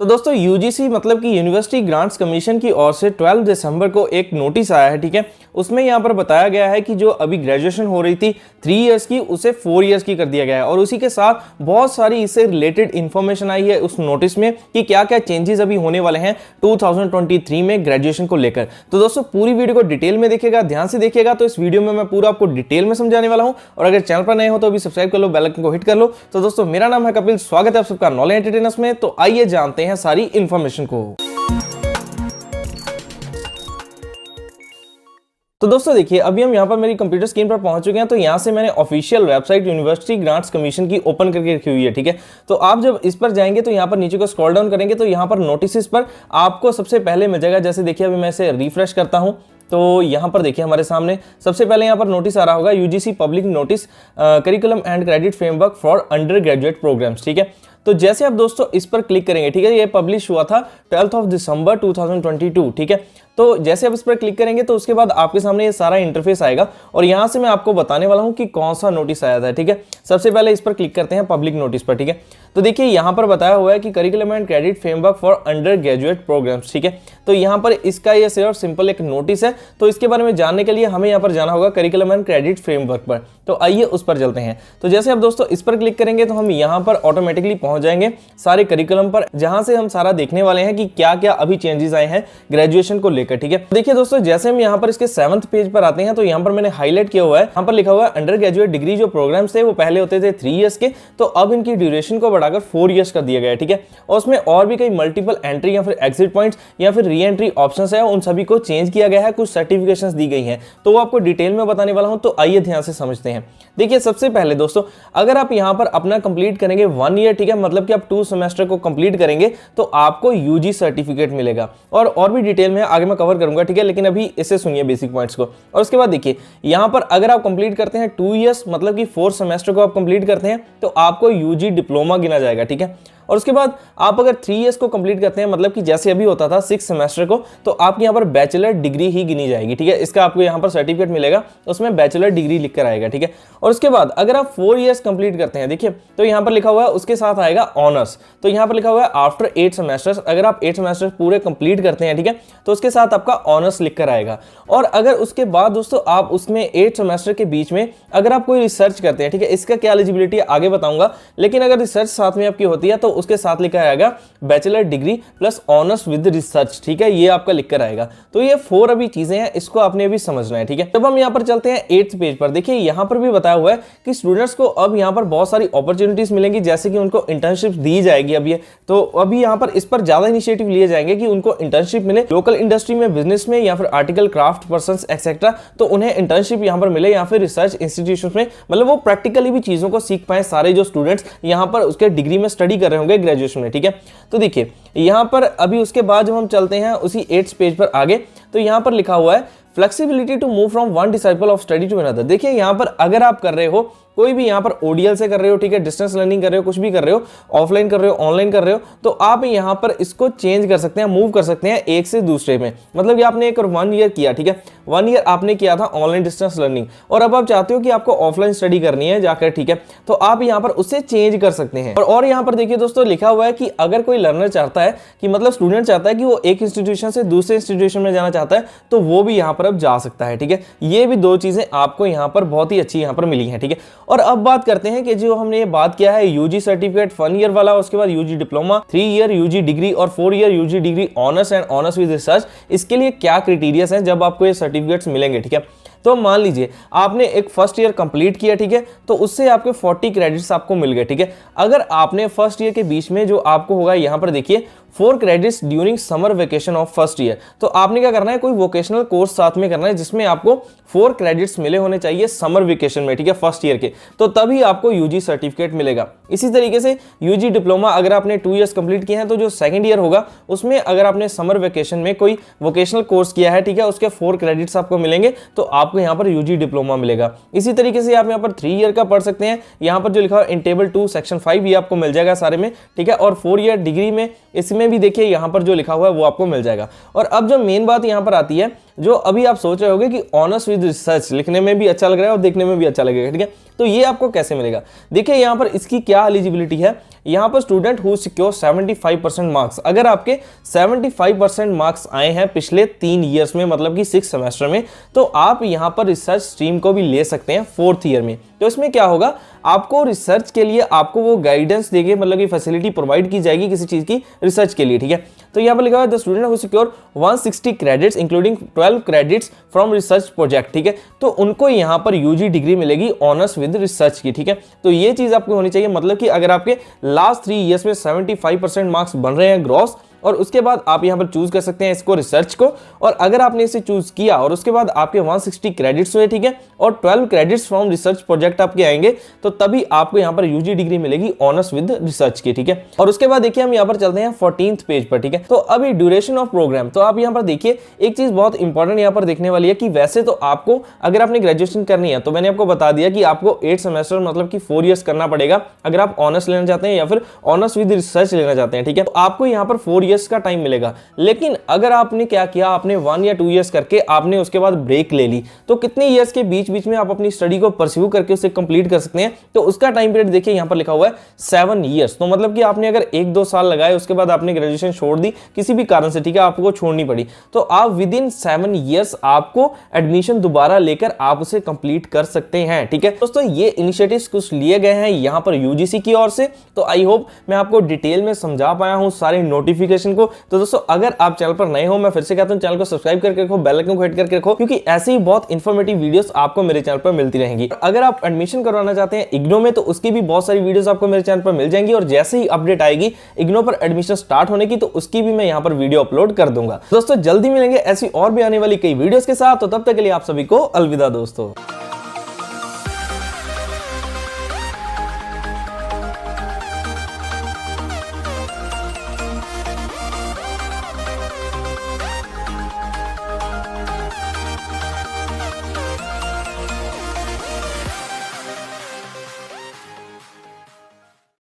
तो दोस्तों यूजीसी मतलब कि यूनिवर्सिटी ग्रांट्स कमीशन की ओर से 12 दिसंबर को एक नोटिस आया है। ठीक है, उसमें यहाँ पर बताया गया है कि जो अभी ग्रेजुएशन हो रही थी 3 इयर्स की, उसे 4 इयर्स की कर दिया गया है। और उसी के साथ बहुत सारी इससे रिलेटेड इन्फॉर्मेशन आई है उस नोटिस में कि क्या क्या चेंजेस अभी होने वाले हैं 2023 में ग्रेजुएशन को लेकर। तो दोस्तों पूरी वीडियो को डिटेल में देखिएगा, ध्यान से देखिएगा। तो इस वीडियो में मैं पूरा आपको डिटेल में समझाने वाला हूँ। और अगर चैनल पर नए हो तो अभी सब्सक्राइब कर लो, बेल आइकन को हिट कर लो। तो दोस्तों मेरा नाम है कपिल, स्वागत है आप सबका नॉलेज एंटरटेनर्स में। तो आइए जानते हैं सारी इंफॉर्मेशन को। तो दोस्तों देखिए, अभी हम यहाँ पर मेरी कंप्यूटर स्क्रीन पर पहुंच चुके हैं। तो यहाँ से मैंने official website university grants commission की ओपन करके रखी हुई है। ठीक है, तो आप जब इस पर जाएंगे तो यहाँ पर नीचे को स्क्रॉल डाउन करेंगे तो यहाँ पर नोटिस पर आपको सबसे पहले मिल जाएगा। जैसे देखिए अभी मैं इसे रिफ्रेश करता हूँ तो यहाँ पर देखिए हमारे सामने सबसे पहले यहाँ पर नोटिस आ रहा होगा, UGC public notice curriculum and credit framework for undergraduate programmes. ठीक है, तो जैसे आप दोस्तों इस पर क्लिक करेंगे, ठीक है, ये पब्लिश हुआ था 12 दिसंबर 2022। ठीक है, तो जैसे आप इस पर क्लिक करेंगे तो उसके बाद आपके सामने ये सारा इंटरफेस आएगा और यहाँ से मैं आपको बताने वाला हूँ कि कौन सा नोटिस आया था। ठीक है, सबसे पहले इस पर क्लिक करते हैं पब्लिक नोटिस पर। ठीक है, तो देखिए यहाँ पर बताया हुआ है कि curriculum and credit framework for undergraduate programmes. ठीक है, तो यहाँ पर इसका ये सिर्फ सिंपल एक नोटिस है। तो इसके बारे में जानने के लिए हमें यहाँ पर जाना होगा करिकुलम एंड क्रेडिट फ्रेमवर्क पर। तो आइए उस पर चलते हैं। तो जैसे आप दोस्तों इस पर क्लिक करेंगे तो हम यहाँ पर ऑटोमेटिकली पहुंच जाएंगे सारे करिकुलम पर, जहां से हम सारा देखने वाले हैं कि क्या क्या अभी चेंजेस आए हैं ग्रेजुएशन को लेकर। ठीक है, देखिए दोस्तों जैसे हम यहाँ पर इसके 7th पेज पर आते हैं तो यहाँ पर मैंने हाईलाइट किया हुआ है, यहाँ पर लिखा हुआ है अंडर ग्रेजुएट डिग्री जो प्रोग्राम्स थे वो पहले होते थे 3 इयर्स के, तो अब इनकी ड्यूरेशन को बढ़ाकर 4 इयर्स कर दिया गया है। ठीक है, और उसमें और भी कई मल्टीपल एंट्री या फिर एग्जिट पॉइंट्स या फिर री एंट्री ऑप्शंस है, उन सभी को चेंज किया गया है। कुछ सर्टिफिकेशंस दी गई हैं तो वो आपको डिटेल में बताने वाला हूं। तो आइए ध्यान से समझते हैं। देखिए सबसे पहले दोस्तों, अगर आप यहाँ पर अपना कंप्लीट करेंगे 1 ईयर, ठीक है, मतलब कि आप 2 सेमेस्टर को कंप्लीट करेंगे तो आपको यूजी सर्टिफिकेट मिलेगा। और भी डिटेल में आगे मैं कवर करूंगा। ठीक है, लेकिन अभी इसे सुनिए बेसिक पॉइंट्स को। और उसके बाद देखिए यहाँ पर अगर आप कंप्लीट करते हैं 2 इयर्स, मतलब कि 4 सेमेस्टर को आप कंप्लीट करते हैं तो आपको यूजी डिप्लोमा गिना जाएगा। ठीक है, और उसके बाद आप अगर 3 इयर्स को कंप्लीट करते हैं, मतलब कि जैसे अभी होता था 6 सेमेस्टर को, तो आपके यहाँ पर बैचलर डिग्री ही गिनी जाएगी। ठीक है, इसका आपको यहाँ पर सर्टिफिकेट मिलेगा, उसमें बैचलर डिग्री लिख कर आएगा। ठीक है, और उसके बाद अगर आप 4 इयर्स कंप्लीट करते हैं, देखिए तो यहाँ पर लिखा हुआ है उसके साथ आएगा ऑनर्स। तो यहाँ पर लिखा हुआ है आफ्टर 8 सेमेस्टर्स, अगर आप 8 सेमेस्टर पूरे कंप्लीट करते हैं, ठीक है, तो उसके साथ आपका ऑनर्स लिख कर आएगा। और अगर उसके बाद दोस्तों आप उसमें 8 सेमेस्टर के बीच में अगर आप कोई रिसर्च करते हैं, ठीक है, इसका क्या एलिजिबिलिटी आगे बताऊंगा, लेकिन अगर रिसर्च साथ में आपकी होती है तो उसके साथ लिखा आएगा bachelor degree plus honours with research. ठीक है, ये आपका लिख कर आएगा। तो ये 4 अभी चीजें हैं, इसको आपने अभी समझना है। ठीक है, तब हम यहाँ पर चलते हैं 8th पेज पर। देखिए यहाँ पर भी बताया हुआ है कि स्टूडेंट्स को अब यहाँ पर बहुत सारी अपॉर्चुनिटीज मिलेंगी, जैसे कि उनको इंटर्नशिप दी जाएगी। अब ये तो अभी यहाँ पर इस पर ज्यादा इनिशिएटिव लिए जाएंगे कि उनको इंटर्नशिप मिले, लोकल इंडस्ट्री में, बिजनेस में या फिर आर्टिकल क्राफ्ट पर्सन एक्सेट्रा, तो उन्हें इंटर्नशिप यहाँ पर मिले या फिर रिसर्च इंस्टीट्यूशन में, मतलब वो प्रैक्टिकली भी चीजों को सीख पाए सारे जो स्टूडेंट्स यहाँ पर उसके डिग्री में स्टडी कर रहे होंगे ग्रेजुएशन में। ठीक है, तो देखिए यहां पर अभी उसके बाद जब हम चलते हैं उसी 8th पेज पर आगे, तो यहां पर लिखा हुआ है flexibility to move from one discipline of study to another. देखिए यहां पर अगर आप कर रहे हो कोई भी यहाँ पर ओडीएल से कर रहे हो, ठीक है, डिस्टेंस लर्निंग कर रहे हो, कुछ भी कर रहे हो, ऑफलाइन कर रहे हो, ऑनलाइन कर रहे हो, तो आप यहाँ पर इसको चेंज कर सकते हैं, मूव कर सकते हैं एक से दूसरे में। मतलब कि आपने एक 1 ईयर किया, ठीक है, 1 ईयर आपने किया था ऑनलाइन डिस्टेंस लर्निंग, और अब आप चाहते हो कि आपको ऑफलाइन स्टडी करनी है जाकर, ठीक है, तो आप यहाँ पर उससे चेंज कर सकते हैं। और यहाँ पर देखिए दोस्तों लिखा हुआ है कि अगर कोई लर्नर चाहता है कि मतलब स्टूडेंट चाहता है कि वो एक इंस्टीट्यूशन से दूसरे इंस्टीट्यूशन में जाना चाहता है तो वो भी यहाँ पर अब जा सकता है। ठीक है, ये भी 2 चीजें आपको यहाँ पर बहुत ही अच्छी यहाँ पर मिली है। ठीक है, और अब बात करते हैं कि जो हमने ये बात किया है यूजी सर्टिफिकेट 1 ईयर वाला, उसके बाद UG diploma, 3 year UG degree और 4 year UG degree honours and honours with research, इसके लिए क्या क्राइटेरिया हैं जब आपको ये सर्टिफिकेट्स मिलेंगे। ठीक है, तो मान लीजिए आपने एक फर्स्ट ईयर कंप्लीट किया, ठीक है, तो उससे आपके 40 क्रेडिट्स आपको मिल गए। ठीक है, अगर आपने फर्स्ट ईयर के बीच में जो आपको होगा यहाँ पर देखिए 4 credits during summer vacation of first year, तो आपने क्या करना है, कोई वोकेशनल कोर्स साथ में करना है जिसमें आपको 4 क्रेडिट्स मिले होने चाहिए समर वेकेशन में। ठीक है, फर्स्ट ईयर के, तो तभी आपको यूजी सर्टिफिकेट मिलेगा। इसी तरीके से यूजी डिप्लोमा अगर आपने 2 इयर्स कंप्लीट किए हैं तो जो 2nd ईयर होगा उसमें अगर आपने समर वेकेशन में कोई वोकेशनल कोर्स किया है, ठीक है, उसके 4 क्रेडिट्स आपको मिलेंगे, तो आपको यहाँ पर यूजी डिप्लोमा मिलेगा। इसी तरीके से आप यहाँ पर 3 ईयर का पढ़ सकते हैं, यहाँ पर जो लिखा है इन टेबल 2 सेक्शन 5 ये आपको मिल जाएगा सारे में। ठीक है, और 4 ईयर डिग्री में इसमें भी देखिए यहाँ पर जो लिखा हुआ है वो आपको मिल जाएगा। और अब जो मेन बात यहाँ पर आती है जो अभी आप सोच रहे होगे कि ऑनर्स विद रिसर्च लिखने में भी अच्छा लग रहा है और देखने में भी अच्छा लगेगा, ठीक है। तो ये आपको कैसे मिलेगा, देखिए यहाँ पर इसकी क्या एलिजिबिलिटी है। यहाँ पर स्टूडेंट हु सिक्योर 75% मार्क्स, अगर आपके 75% मार्क्स आए हैं पिछले 3 ईयर्स में, मतलब कि 6 सेमेस्टर में, तो आप यहाँ पर रिसर्च स्ट्रीम को भी ले सकते हैं 4th ईयर में। तो इसमें क्या होगा, आपको रिसर्च के लिए आपको वो गाइडेंस देंगे, मतलब कि फैसिलिटी प्रोवाइड की जाएगी किसी चीज की रिसर्च के लिए, ठीक है। तो यहाँ पर लिखा हुआ है the student who secure 160 credits including 12 credits from research project, ठीक है। तो उनको यहाँ पर यूजी डिग्री मिलेगी ऑनर्स विद रिसर्च की, ठीक है। तो ये चीज आपको होनी चाहिए, मतलब कि अगर आपके लास्ट 3 ईयर्स में 75% मार्क्स बन रहे हैं ग्रॉस, और उसके बाद आप यहां पर चूज कर सकते हैं इसको रिसर्च को, और अगर आपने इसे चूज किया और उसके बाद आपके 160 क्रेडिट्स हुए, ठीक है, और 12 क्रेडिट्स फ्रॉम रिसर्च प्रोजेक्ट आपके आएंगे, तो तभी आपको यहां पर यूजी डिग्री मिलेगी ऑनर्स विद रिसर्च की, ठीक है। और उसके बाद देखिए हम यहां पर चलते हैं 14th पेज पर, ठीक है। तो अभी ड्यूरेशन ऑफ प्रोग्राम, तो आप यहां पर देखिए एक चीज बहुत इंपॉर्टेंट यहां पर देखने वाली है कि वैसे तो आपको अगर आपने ग्रेजुएशन करनी है तो मैंने आपको बता दिया कि आपको 8 सेमेस्टर मतलब कि 4 ईयर्स करना पड़ेगा अगर आप ऑनर्स लेना चाहते हैं या फिर ऑनर्स विद रिसर्च लेना चाहते हैं, ठीक है। तो आपको यहां पर 4 ईयर्स का टाइम मिलेगा। लेकिन अगर आपने क्या किया, आपने 1 या 2 ईयर्स करके आपने उसके बाद ब्रेक ले ली, तो कितने ईयर्स के बीच बीच में आप अपनी स्टडी को परस्यू करके उसे कंप्लीट कर सकते हैं। तो उसका टाइम पीरियड देखिए यहां पर लिखा हुआ है 7 ईयर्स। तो मतलब कि आपने अगर 1-2 साल लगाए, उसके बाद आपने ग्रेजुएशन छोड़ दी किसी भी कारण से, ठीक है, आपको छोड़नी पड़ी, तो आप विद इन 7 ईयर्स आपको एडमिशन दोबारा लेकर आप उसे कंप्लीट कर सकते हैं, ठीक है। दोस्तों ये इनिशिएटिव्स कुछ लिए गए हैं यहां पर यूजीसी की ओर से। तो आई होप मैं आपको डिटेल में समझा पाया हूं सारे नोटिफिकेशन को। तो दोस्तों अगर आप चैनल पर नए हो, मैं फिर से कहता हूं चैनल को सब्सक्राइब करके रखो, बेल आइकन को हिट करके रखो, क्योंकि ऐसे ही बहुत इंफॉर्मेटिव वीडियोस आपको मेरे चैनल पर मिलती रहेंगी। अगर आप एडमिशन करवाना चाहते हैं इग्नो में, तो उसकी भी बहुत सारी वीडियोस आपको मेरे चैनल पर मिल जाएंगी, और जैसे ही अपडेट आएगी इग्नो पर एडमिशन स्टार्ट होने की, तो उसकी भी मैं यहां पर वीडियो अपलोड कर दूंगा। दोस्तों जल्दी मिलेंगे ऐसी और भी आने वाली कई वीडियोस के साथ, तो तब तक के लिए आप सभी को अलविदा दोस्तों।